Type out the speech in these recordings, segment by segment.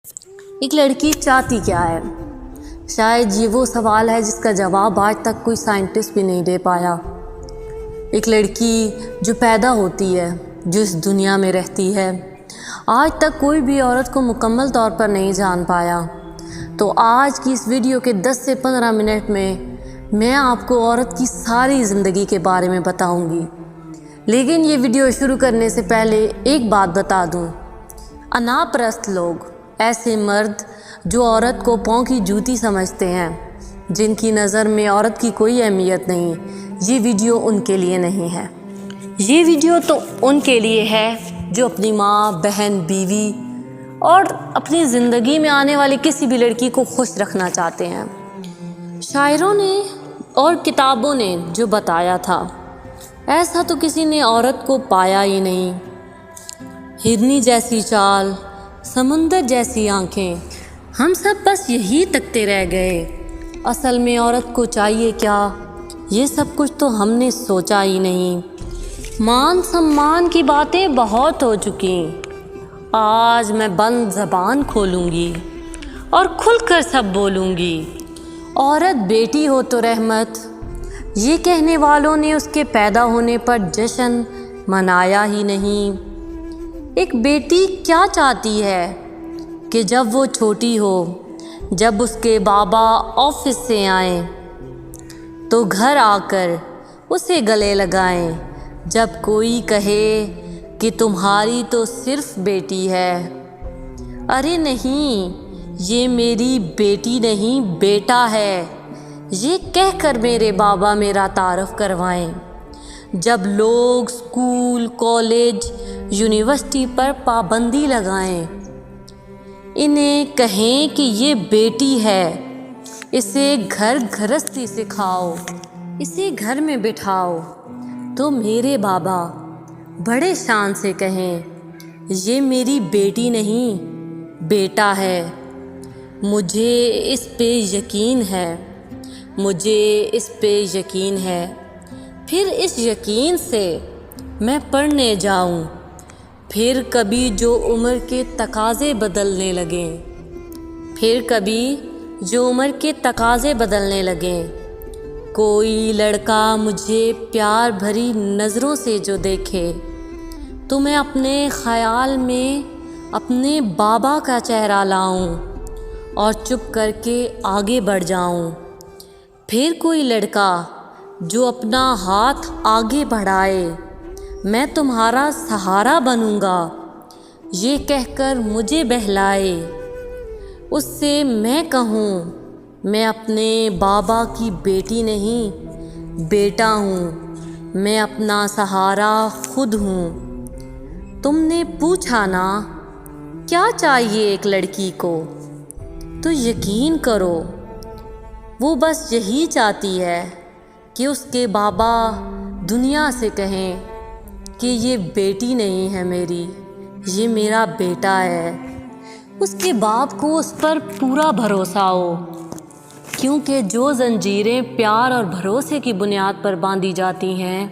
ایک لڑکی چاہتی کیا ہے؟ شاید یہ وہ سوال ہے جس کا جواب آج تک کوئی سائنٹسٹ بھی نہیں دے پایا۔ ایک لڑکی جو پیدا ہوتی ہے، جو اس دنیا میں رہتی ہے، آج تک کوئی بھی عورت کو مکمل طور پر نہیں جان پایا۔ تو آج کی اس ویڈیو کے 10 سے 15 منٹ میں آپ کو عورت کی ساری زندگی کے بارے میں بتاؤں گی۔ لیکن یہ ویڈیو شروع کرنے سے پہلے ایک بات بتا دوں، انا پرست لوگ، ایسے مرد جو عورت کو پاؤں کی جوتی سمجھتے ہیں، جن کی نظر میں عورت کی کوئی اہمیت نہیں، یہ ویڈیو ان کے لیے نہیں ہے۔ یہ ویڈیو تو ان کے لیے ہے جو اپنی ماں، بہن، بیوی اور اپنی زندگی میں آنے والی کسی بھی لڑکی کو خوش رکھنا چاہتے ہیں۔ شاعروں نے اور کتابوں نے جو بتایا تھا، ایسا تو کسی نے عورت کو پایا ہی نہیں۔ ہرنی جیسی چال، سمندر جیسی آنکھیں، ہم سب بس یہی تکتے رہ گئے۔ اصل میں عورت کو چاہیے کیا، یہ سب کچھ تو ہم نے سوچا ہی نہیں۔ مان سمان کی باتیں بہت ہو چکی، آج میں بند زبان کھولوں گی اور کھل کر سب بولوں گی۔ عورت بیٹی ہو تو رحمت، یہ کہنے والوں نے اس کے پیدا ہونے پر جشن منایا ہی نہیں۔ ایک بیٹی کیا چاہتی ہے کہ جب وہ چھوٹی ہو، جب اس کے بابا آفس سے آئیں تو گھر آ کر اسے گلے لگائیں، جب کوئی کہے کہ تمہاری تو صرف بیٹی ہے۔ ارے نہیں، یہ میری بیٹی نہیں، بیٹا ہے، یہ کہہ کر میرے بابا میرا تعارف کروائیں۔ جب لوگ اسکول، کالج، یونیورسٹی پر پابندی لگائیں، انہیں کہیں کہ یہ بیٹی ہے، اسے گھر گھرستی سکھاؤ، اسے گھر میں بٹھاؤ، تو میرے بابا بڑے شان سے کہیں یہ میری بیٹی نہیں، بیٹا ہے۔ مجھے اس پہ یقین ہے، مجھے اس پہ یقین ہے۔ پھر اس یقین سے میں پڑھنے جاؤں، پھر کبھی جو عمر کے تقاضے بدلنے لگیں، پھر کبھی جو عمر کے تقاضے بدلنے لگیں، کوئی لڑکا مجھے پیار بھری نظروں سے جو دیکھے، تو میں اپنے خیال میں اپنے بابا کا چہرہ لاؤں اور چپ کر کے آگے بڑھ جاؤں۔ پھر کوئی لڑکا جو اپنا ہاتھ آگے بڑھائے، میں تمہارا سہارا بنوں گا، یہ کہہ کر مجھے بہلائے، اس سے میں کہوں میں اپنے بابا کی بیٹی نہیں، بیٹا ہوں، میں اپنا سہارا خود ہوں۔ تم نے پوچھا نا کیا چاہیے ایک لڑکی کو، تو یقین کرو وہ بس یہی چاہتی ہے کہ اس کے بابا دنیا سے کہیں کہ یہ بیٹی نہیں ہے میری، یہ میرا بیٹا ہے۔ اس کے باپ کو اس پر پورا بھروسہ ہو، کیونکہ جو زنجیریں پیار اور بھروسے کی بنیاد پر باندھی جاتی ہیں،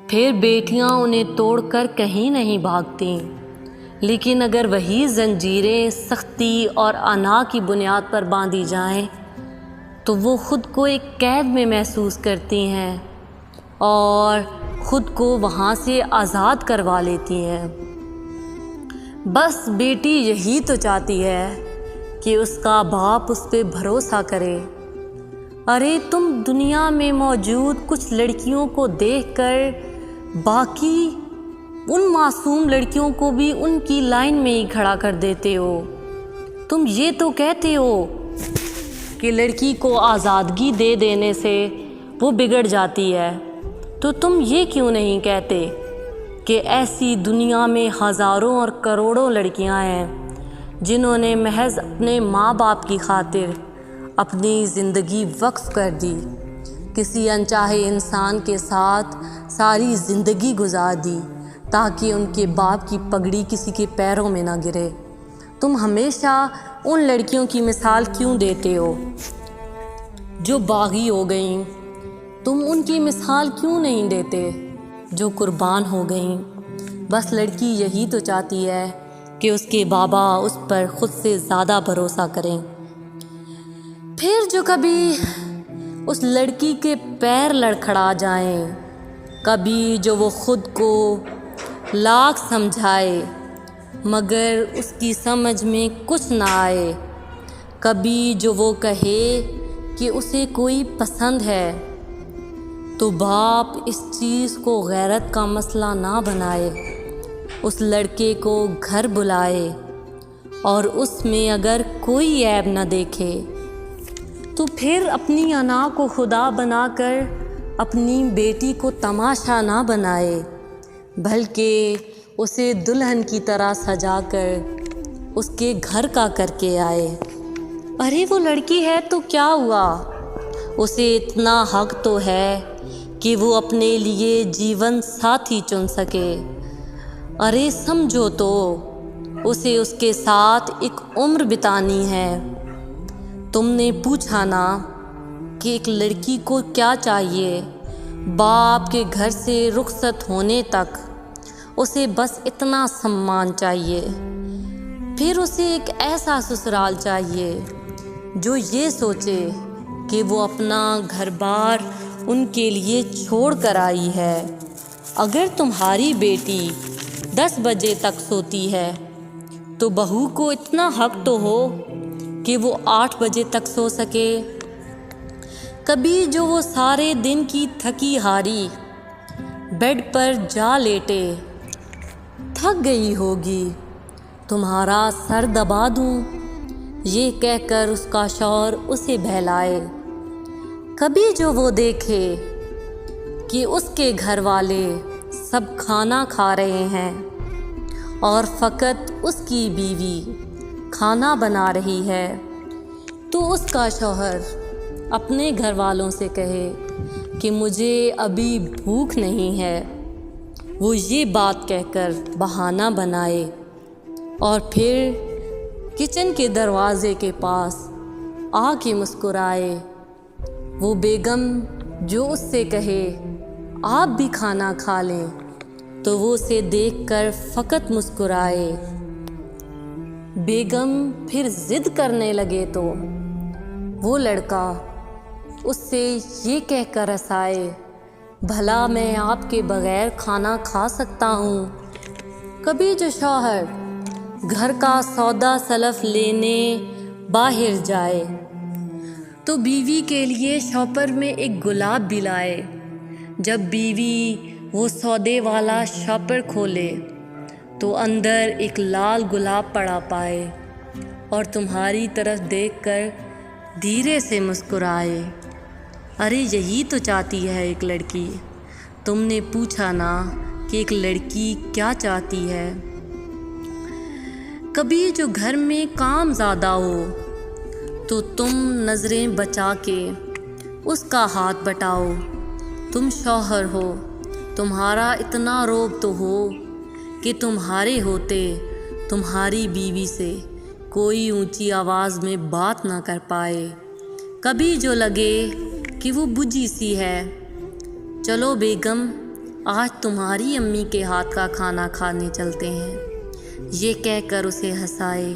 پھر بیٹیاں انہیں توڑ کر کہیں نہیں بھاگتی۔ لیکن اگر وہی زنجیریں سختی اور انا کی بنیاد پر باندھی جائیں تو وہ خود کو ایک قید میں محسوس کرتی ہیں اور خود کو وہاں سے آزاد کروا لیتی ہیں۔ بس بیٹی یہی تو چاہتی ہے کہ اس کا باپ اس پہ بھروسہ کرے۔ ارے تم دنیا میں موجود کچھ لڑکیوں کو دیکھ کر باقی ان معصوم لڑکیوں کو بھی ان کی لائن میں ہی کھڑا کر دیتے ہو۔ تم یہ تو کہتے ہو کہ لڑکی کو آزادگی دے دینے سے وہ بگڑ جاتی ہے، تو تم یہ کیوں نہیں کہتے کہ ایسی دنیا میں ہزاروں اور کروڑوں لڑکیاں ہیں جنہوں نے محض اپنے ماں باپ کی خاطر اپنی زندگی وقف کر دی، کسی انچاہے انسان کے ساتھ ساری زندگی گزار دی تاکہ ان کے باپ کی پگڑی کسی کے پیروں میں نہ گرے۔ تم ہمیشہ ان لڑکیوں کی مثال کیوں دیتے ہو جو باغی ہو گئیں؟ تم ان کی مثال کیوں نہیں دیتے جو قربان ہو گئیں؟ بس لڑکی یہی تو چاہتی ہے کہ اس کے بابا اس پر خود سے زیادہ بھروسہ کریں۔ پھر جو کبھی اس لڑکی کے پیر لڑکھڑا جائیں، کبھی جو وہ خود کو لاکھ سمجھائے مگر اس کی سمجھ میں کچھ نہ آئے، کبھی جو وہ کہے کہ اسے کوئی پسند ہے، تو باپ اس چیز کو غیرت کا مسئلہ نہ بنائے، اس لڑکے کو گھر بلائے اور اس میں اگر کوئی عیب نہ دیکھے تو پھر اپنی انا کو خدا بنا کر اپنی بیٹی کو تماشا نہ بنائے، بلکہ اسے دلہن کی طرح سجا کر اس کے گھر کا کر کے آئے۔ ارے وہ لڑکی ہے تو کیا ہوا، اسے اتنا حق تو ہے کہ وہ اپنے لیے جیون ساتھی چن سکے۔ ارے سمجھو تو، اسے اس کے ساتھ ایک عمر بتانی ہے۔ تم نے پوچھا نا کہ ایک لڑکی کو کیا چاہیے؟ باپ کے گھر سے رخصت ہونے تک اسے بس اتنا سمان چاہیے، پھر اسے ایک ایسا سسرال چاہیے جو یہ سوچے کہ وہ اپنا گھر بار ان کے لیے چھوڑ کر آئی ہے۔ اگر تمہاری بیٹی 10 بجے تک سوتی ہے تو بہو کو اتنا حق تو ہو کہ وہ 8 بجے تک سو سکے۔ کبھی جو وہ سارے دن کی تھکی ہاری بیڈ پر جا لیٹے، تھک گئی ہوگی، تمہارا سر دبا دوں، یہ کہہ کر اس کا شوہر اسے بہلائے۔ کبھی جو وہ دیکھے کہ اس کے گھر والے سب کھانا کھا رہے ہیں اور فقط اس کی بیوی کھانا بنا رہی ہے، تو اس کا شوہر اپنے گھر والوں سے کہے کہ مجھے ابھی بھوک نہیں ہے، وہ یہ بات کہہ کر بہانہ بنائے اور پھر کچن کے دروازے کے پاس آ کے مسکرائے۔ وہ بیگم جو اس سے کہے آپ بھی کھانا کھا لیں تو وہ اسے دیکھ کر فقط مسکرائے۔ بیگم پھر ضد کرنے لگے تو وہ لڑکا اس سے یہ کہہ کر ہنسائے، بھلا میں آپ کے بغیر کھانا کھا سکتا ہوں۔ کبھی جو شوہر گھر کا سودا سلف لینے باہر جائے تو بیوی کے لیے شاپر میں ایک گلاب بھی لائے۔ جب بیوی وہ سودے والا شاپر کھولے تو اندر ایک لال گلاب پڑا پائے اور تمہاری طرف دیکھ کر دھیرے سے مسکرائے۔ ارے یہی تو چاہتی ہے ایک لڑکی۔ تم نے پوچھا نا کہ ایک لڑکی کیا چاہتی ہے۔ کبھی جو گھر میں کام زیادہ ہو تو تم نظریں بچا کے اس کا ہاتھ بٹاؤ۔ تم شوہر ہو، تمہارا اتنا روب تو ہو کہ تمہارے ہوتے تمہاری بیوی سے کوئی اونچی آواز میں بات نہ کر پائے۔ کبھی جو لگے کہ وہ بجھی سی ہے، چلو بیگم آج تمہاری امی کے ہاتھ کا کھانا کھانے چلتے ہیں، یہ کہہ کر اسے ہنسائے۔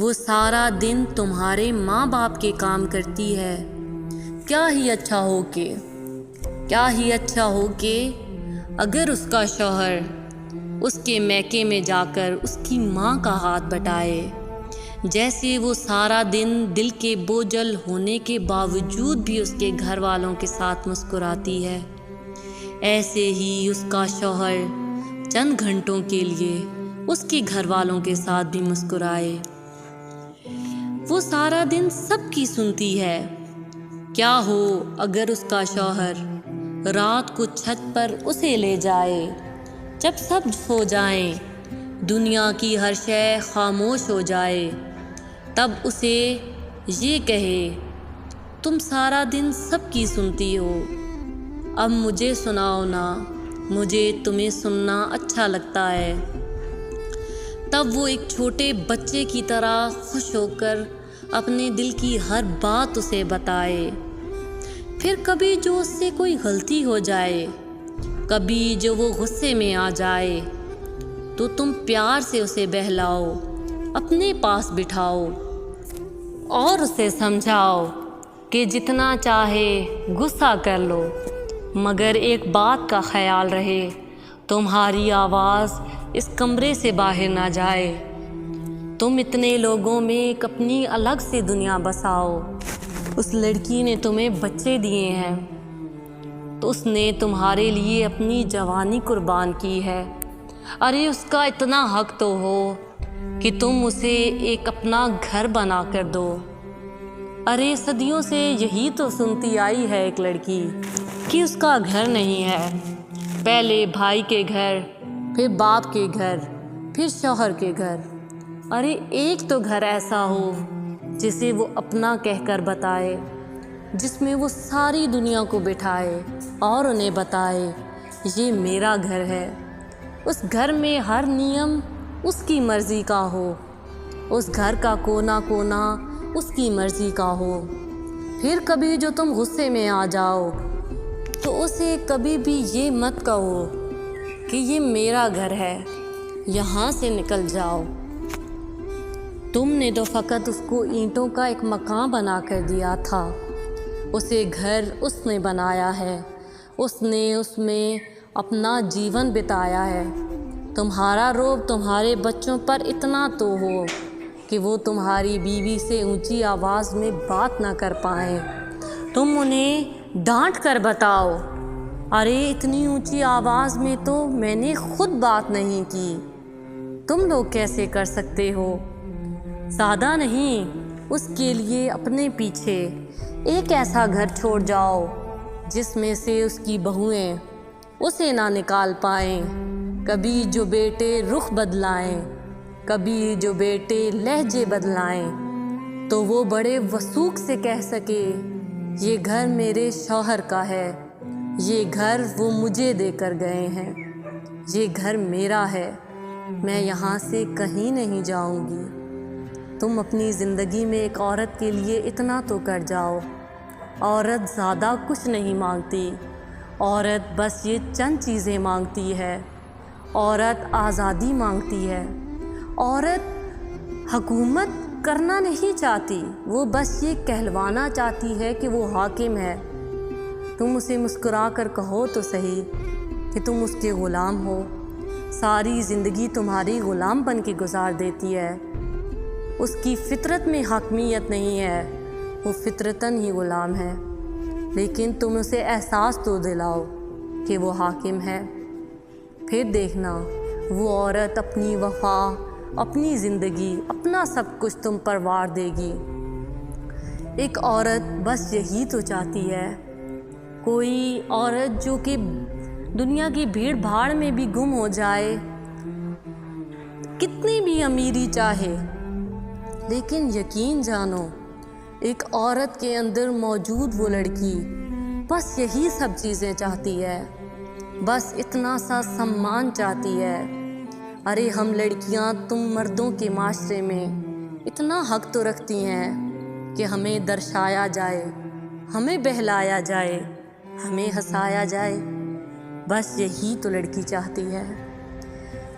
وہ سارا دن تمہارے ماں باپ کے کام کرتی ہے، کیا ہی اچھا ہو کہ اگر اس کا شوہر اس کے میکے میں جا کر اس کی ماں کا ہاتھ بٹائے۔ جیسے وہ سارا دن دل کے بوجھل ہونے کے باوجود بھی اس کے گھر والوں کے ساتھ مسکراتی ہے، ایسے ہی اس کا شوہر چند گھنٹوں کے لیے اس کے گھر والوں کے ساتھ بھی مسکرائے۔ وہ سارا دن سب کی سنتی ہے، کیا ہو اگر اس کا شوہر رات کو چھت پر اسے لے جائے، جب سب سو جائیں، دنیا کی ہر شے خاموش ہو جائے، تب اسے یہ کہے تم سارا دن سب کی سنتی ہو، اب مجھے سناؤ نا، مجھے تمہیں سننا اچھا لگتا ہے۔ تب وہ ایک چھوٹے بچے کی طرح خوش ہو کر اپنے دل کی ہر بات اسے بتائے۔ پھر کبھی جو اس سے کوئی غلطی ہو جائے، کبھی جو وہ غصے میں آ جائے، تو تو تم پیار سے اسے بہلاؤ، اپنے پاس بٹھاؤ اور اسے سمجھاؤ کہ جتنا چاہے غصہ کر لو، مگر ایک بات کا خیال رہے، تمہاری آواز اس کمرے سے باہر نہ جائے۔ تم اتنے لوگوں میں ایک اپنی الگ سے دنیا بساؤ۔ اس لڑکی نے تمہیں بچے دیے ہیں تو اس نے تمہارے لیے اپنی جوانی قربان کی ہے۔ ارے اس کا اتنا حق تو ہو کہ تم اسے ایک اپنا گھر بنا کر دو۔ ارے صدیوں سے یہی تو سنتی آئی ہے ایک لڑکی کہ اس کا گھر نہیں ہے، پہلے بھائی کے گھر، پھر باپ کے گھر، پھر شوہر کے گھر۔ ارے ایک تو گھر ایسا ہو جسے وہ اپنا کہہ کر بتائے، جس میں وہ ساری دنیا کو بٹھائے اور انہیں بتائے یہ میرا گھر ہے۔ اس گھر میں ہر نیم اس کی مرضی کا ہو، اس گھر کا کونا کونا اس کی مرضی کا ہو۔ پھر کبھی جو تم غصے میں آ جاؤ تو اسے کبھی بھی یہ مت کہو کہ یہ میرا گھر ہے، یہاں سے نکل جاؤ۔ تم نے تو فقط اس کو اینٹوں کا ایک مکان بنا کر دیا تھا، اسے گھر اس نے بنایا ہے، اس نے اس میں اپنا جیون بتایا ہے۔ تمہارا روب تمہارے بچوں پر اتنا تو ہو کہ وہ تمہاری بیوی سے اونچی آواز میں بات نہ کر پائیں، تم انہیں ڈانٹ کر بتاؤ، ارے اتنی اونچی آواز میں تو میں نے خود بات نہیں کی، تم لوگ کیسے کر سکتے ہو؟ سادہ نہیں، اس کے لیے اپنے پیچھے ایک ایسا گھر چھوڑ جاؤ جس میں سے اس کی بہوئیں اسے نہ نکال پائیں۔ کبھی جو بیٹے رخ بدلائیں، کبھی جو بیٹے لہجے بدلائیں، تو وہ بڑے وثوق سے کہہ سکے یہ گھر میرے شوہر کا ہے، یہ گھر وہ مجھے دے کر گئے ہیں، یہ گھر میرا ہے، میں یہاں سے کہیں نہیں جاؤں گی۔ تم اپنی زندگی میں ایک عورت کے لیے اتنا تو کر جاؤ۔ عورت زیادہ کچھ نہیں مانگتی، عورت بس یہ چند چیزیں مانگتی ہے۔ عورت آزادی مانگتی ہے، عورت حکومت کرنا نہیں چاہتی، وہ بس یہ کہلوانا چاہتی ہے کہ وہ حاکم ہے۔ تم اسے مسکرا کر کہو تو صحیح کہ تم اس کے غلام ہو، ساری زندگی تمہاری غلام بن کے گزار دیتی ہے۔ اس کی فطرت میں حاکمیت نہیں ہے، وہ فطرتاً ہی غلام ہے، لیکن تم اسے احساس تو دلاؤ کہ وہ حاکم ہے۔ پھر دیکھنا وہ عورت اپنی وفا، اپنی زندگی، اپنا سب کچھ تم پر وار دے گی۔ ایک عورت بس یہی تو چاہتی ہے، کوئی عورت جو کہ دنیا کی بھیڑ بھاڑ میں بھی گم ہو جائے، کتنی بھی امیری چاہے، لیکن یقین جانو ایک عورت کے اندر موجود وہ لڑکی بس یہی سب چیزیں چاہتی ہے، بس اتنا سا سمان چاہتی ہے۔ ارے ہم لڑکیاں تم مردوں کے معاشرے میں اتنا حق تو رکھتی ہیں کہ ہمیں درشایا جائے، ہمیں بہلایا جائے، ہمیں ہنسایا جائے، بس یہی تو لڑکی چاہتی ہے۔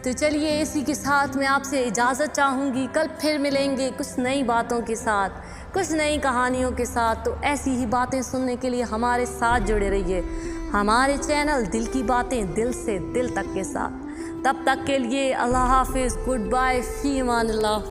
تو چلیے اسی کے ساتھ میں آپ سے اجازت چاہوں گی، کل پھر ملیں گے کچھ نئی باتوں کے ساتھ، کچھ نئی کہانیوں کے ساتھ۔ تو ایسی ہی باتیں سننے کے لیے ہمارے ساتھ جڑے رہیے، ہمارے چینل دل کی باتیں دل سے دل تک کے ساتھ۔ تب تک کے لیے اللہ حافظ، گڈ بائے، فی امان اللہ۔